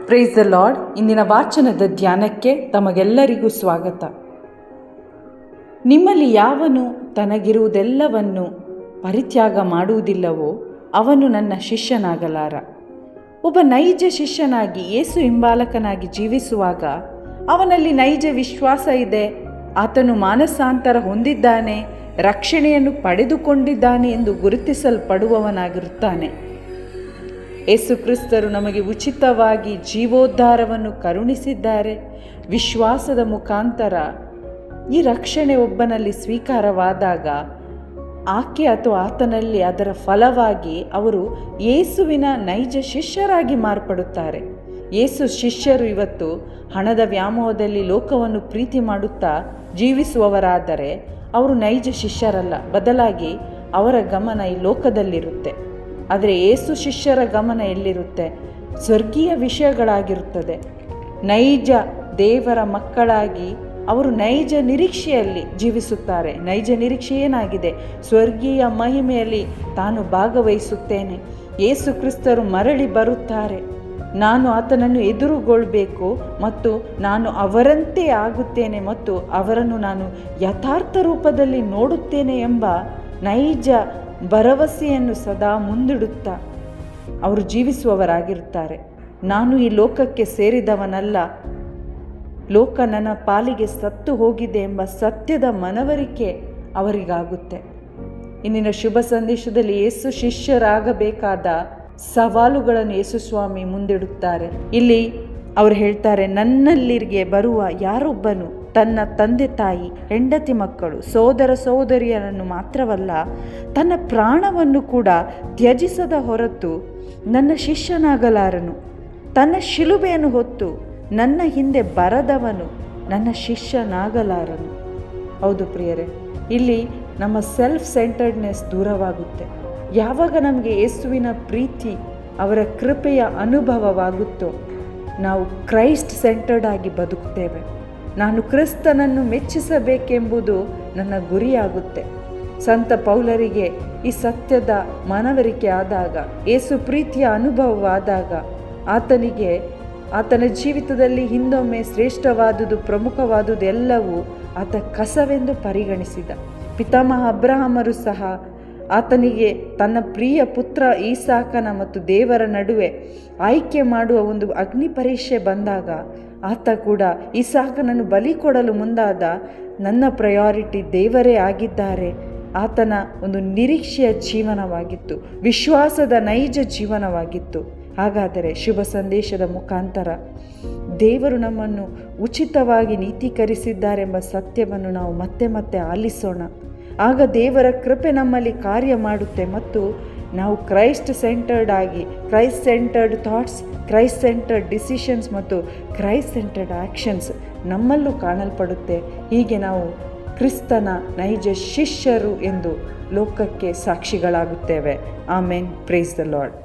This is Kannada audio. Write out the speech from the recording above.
Praise the lord. ಇಂದಿನ ವಾಚನದ ಧ್ಯಾನಕ್ಕೆ ತಮಗೆಲ್ಲರಿಗೂ ಸ್ವಾಗತ. ನಿಮ್ಮಲ್ಲಿ ಯಾವನು ತನಗಿರುವುದೆಲ್ಲವನ್ನು ಪರಿತ್ಯಾಗ ಮಾಡುವುದಿಲ್ಲವೋ ಅವನು ನನ್ನ ಶಿಷ್ಯನಾಗಲಾರ. ಒಬ್ಬ ನೈಜ ಶಿಷ್ಯನಾಗಿ ಯೇಸು ಹಿಂಬಾಲಕನಾಗಿ ಜೀವಿಸುವಾಗ ಅವನಲ್ಲಿ ನೈಜ ವಿಶ್ವಾಸ ಇದೆ. ಆತನು ಮಾನಸಾಂತರ ಹೊಂದಿದ್ದಾನೆ, ರಕ್ಷಣೆಯನ್ನು ಪಡೆದುಕೊಂಡಿದ್ದಾನೆ ಎಂದು ಗುರುತಿಸಲ್ಪಡುವವನಾಗಿರುತ್ತಾನೆ. ಯೇಸು ಕ್ರಿಸ್ತರು ನಮಗೆ ಉಚಿತವಾಗಿ ಜೀವೋದ್ಧಾರವನ್ನು ಕರುಣಿಸಿದ್ದಾರೆ. ವಿಶ್ವಾಸದ ಮುಖಾಂತರ ಈ ರಕ್ಷಣೆ ಒಬ್ಬನಲ್ಲಿ ಸ್ವೀಕಾರವಾದಾಗ ಆಕೆ ಅಥವಾ ಆತನಲ್ಲಿ ಅದರ ಫಲವಾಗಿ ಅವರು ಯೇಸುವಿನ ನೈಜ ಶಿಷ್ಯರಾಗಿ ಮಾರ್ಪಡುತ್ತಾರೆ. ಯೇಸು ಶಿಷ್ಯರು ಇವತ್ತು ಹಣದ ವ್ಯಾಮೋಹದಲ್ಲಿ ಲೋಕವನ್ನು ಪ್ರೀತಿ ಮಾಡುತ್ತಾ ಜೀವಿಸುವವರಾದರೆ ಅವರು ನೈಜ ಶಿಷ್ಯರಲ್ಲ, ಬದಲಾಗಿ ಅವರ ಗಮನ ಈ ಲೋಕದಲ್ಲಿರುತ್ತೆ. ಆದರೆ ಯೇಸು ಶಿಷ್ಯರ ಗಮನ ಎಲ್ಲಿರುತ್ತೆ? ಸ್ವರ್ಗೀಯ ವಿಷಯಗಳಾಗಿರುತ್ತದೆ. ನೈಜ ದೇವರ ಮಕ್ಕಳಾಗಿ ಅವರು ನೈಜ ನಿರೀಕ್ಷೆಯಲ್ಲಿ ಜೀವಿಸುತ್ತಾರೆ. ನೈಜ ನಿರೀಕ್ಷೆ ಏನಾಗಿದೆ? ಸ್ವರ್ಗೀಯ ಮಹಿಮೆಯಲ್ಲಿ ತಾನು ಭಾಗವಹಿಸುತ್ತೇನೆ. ಯೇಸು ಕ್ರಿಸ್ತರು ಮರಳಿ ಬರುತ್ತಾರೆ, ನಾನು ಆತನನ್ನು ಎದುರುಗೊಳ್ಳಬೇಕು ಮತ್ತು ನಾನು ಅವರಂತೆ ಆಗುತ್ತೇನೆ ಮತ್ತು ಅವರನ್ನು ನಾನು ಯಥಾರ್ಥ ರೂಪದಲ್ಲಿ ನೋಡುತ್ತೇನೆ ಎಂಬ ನೈಜ ಭರವಸೆಯನ್ನು ಸದಾ ಮುಂದಿಡುತ್ತಾ ಅವರು ಜೀವಿಸುವವರಾಗಿರುತ್ತಾರೆ. ನಾನು ಈ ಲೋಕಕ್ಕೆ ಸೇರಿದವನಲ್ಲ, ಲೋಕ ನನ್ನ ಪಾಲಿಗೆ ಸತ್ತು ಹೋಗಿದೆ ಎಂಬ ಸತ್ಯದ ಮನವರಿಕೆ ಅವರಿಗಾಗುತ್ತೆ. ಇಂದಿನ ಶುಭ ಸಂದೇಶದಲ್ಲಿ ಯೇಸು ಶಿಷ್ಯರಾಗಬೇಕಾದ ಸವಾಲುಗಳನ್ನು ಯೇಸು ಸ್ವಾಮಿ ಮುಂದಿಡುತ್ತಾರೆ. ಇಲ್ಲಿ ಅವರು ಹೇಳ್ತಾರೆ, ನನ್ನಲ್ಲಿಗೆ ಬರುವ ಯಾರೊಬ್ಬನು ತನ್ನ ತಂದೆ ತಾಯಿ, ಹೆಂಡತಿ ಮಕ್ಕಳು, ಸೋದರ ಸೋದರಿಯರನ್ನು ಮಾತ್ರವಲ್ಲ ತನ್ನ ಪ್ರಾಣವನ್ನು ಕೂಡ ತ್ಯಜಿಸದ ಹೊರತು ನನ್ನ ಶಿಷ್ಯನಾಗಲಾರನು. ತನ್ನ ಶಿಲುಬೆಯನ್ನು ಹೊತ್ತು ನನ್ನ ಹಿಂದೆ ಬರದವನು ನನ್ನ ಶಿಷ್ಯನಾಗಲಾರನು. ಹೌದು ಪ್ರಿಯರೇ, ಇಲ್ಲಿ ನಮ್ಮ ಸೆಲ್ಫ್ ಸೆಂಟರ್ಡ್ನೆಸ್ ದೂರವಾಗುತ್ತೆ. ಯಾವಾಗ ನಮಗೆ ಯೇಸುವಿನ ಪ್ರೀತಿ, ಅವರ ಕೃಪೆಯ ಅನುಭವವಾಗುತ್ತೋ ನಾವು ಕ್ರೈಸ್ಟ್ ಸೆಂಟರ್ಡ್ ಆಗಿ ಬದುಕ್ತೇವೆ. ನಾನು ಕ್ರಿಸ್ತನನ್ನು ಮೆಚ್ಚಿಸಬೇಕೆಂಬುದು ನನ್ನ ಗುರಿಯಾಗುತ್ತೆ. ಸಂತ ಪೌಲರಿಗೆ ಈ ಸತ್ಯದ ಮನವರಿಕೆ ಆದಾಗ, ಯೇಸು ಪ್ರೀತಿಯ ಅನುಭವವಾದಾಗ ಆತನ ಜೀವಿತದಲ್ಲಿ ಹಿಂದೊಮ್ಮೆ ಶ್ರೇಷ್ಠವಾದುದು, ಪ್ರಮುಖವಾದುದು ಎಲ್ಲವೂ ಆತ ಕಸವೆಂದು ಪರಿಗಣಿಸಿದ. ಪಿತಾಮಹ ಅಬ್ರಹಾಮರು ಸಹ ಆತನಿಗೆ ತನ್ನ ಪ್ರಿಯ ಪುತ್ರ ಈಸಾಕನ ಮತ್ತು ದೇವರ ನಡುವೆ ಆಯ್ಕೆ ಮಾಡುವ ಒಂದು ಅಗ್ನಿ ಪರೀಕ್ಷೆ ಬಂದಾಗ ಆತ ಕೂಡ ಈಸಾಕನನ್ನು ಬಲಿ ಕೊಡಲು ಮುಂದಾದ. ನನ್ನ ಪ್ರಯಾರಿಟಿ ದೇವರೇ ಆಗಿದ್ದಾರೆ. ಆತನ ಒಂದು ನಿರೀಕ್ಷೆಯ ಜೀವನವಾಗಿತ್ತು, ವಿಶ್ವಾಸದ ನೈಜ ಜೀವನವಾಗಿತ್ತು. ಹಾಗಾದರೆ ಶುಭ ಸಂದೇಶದ ಮುಖಾಂತರ ದೇವರು ನಮ್ಮನ್ನು ಉಚಿತವಾಗಿ ನೀತೀಕರಿಸಿದ್ದಾರೆಂಬ ಸತ್ಯವನ್ನು ನಾವು ಮತ್ತೆ ಮತ್ತೆ ಆಲಿಸೋಣ. ಆಗ ದೇವರ ಕೃಪೆ ನಮ್ಮಲ್ಲಿ ಕಾರ್ಯ ಮಾಡುತ್ತೆ ಮತ್ತು ನಾವು ಕ್ರೈಸ್ಟ್ ಸೆಂಟರ್ಡ್ ಆಗಿ, Christ centred thoughts, Christ centred decisions ಮತ್ತು ಕ್ರೈಸ್ಟ್ ಸೆಂಟರ್ಡ್ ಆ್ಯಕ್ಷನ್ಸ್ ನಮ್ಮಲ್ಲೂ ಕಾಣಲ್ಪಡುತ್ತೆ. ಹೀಗೆ ನಾವು ಕ್ರಿಸ್ತನ ನೈಜ ಶಿಷ್ಯರು ಎಂದು ಲೋಕಕ್ಕೆ ಸಾಕ್ಷಿಗಳಾಗುತ್ತೇವೆ. ಆಮೇನ್. Praise the lord.